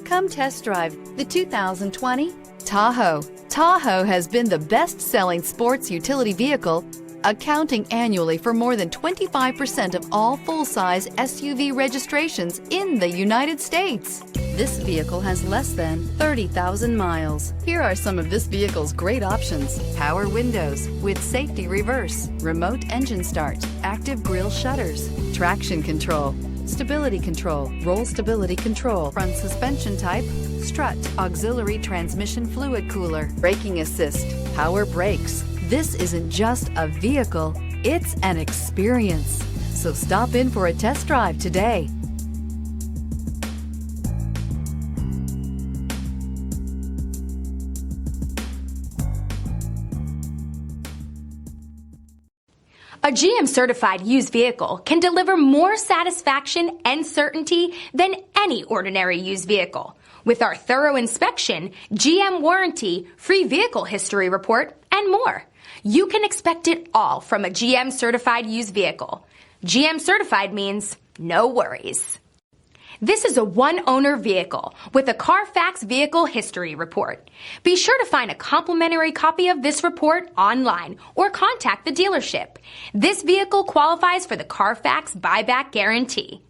Come test drive the 2020 Tahoe. Tahoe has been the best-selling sports utility vehicle, accounting annually for more than 25% of all full-size SUV registrations in the United States. This vehicle has less than 30,000 miles. Here are some of this vehicle's great options: power windows with safety reverse, remote engine start, active grille shutters, traction control, stability control, roll stability control, front suspension type, strut, auxiliary transmission fluid cooler, braking assist, power brakes. This isn't just a vehicle, it's an experience. So stop in for a test drive today. A GM-certified used vehicle can deliver more satisfaction and certainty than any ordinary used vehicle. With our thorough inspection, GM warranty, free vehicle history report, and more. You can expect it all from a GM-certified used vehicle. GM-certified means no worries. This is a one-owner vehicle with a Carfax Vehicle History Report. Be sure to find a complimentary copy of this report online or contact the dealership. This vehicle qualifies for the Carfax Buyback Guarantee.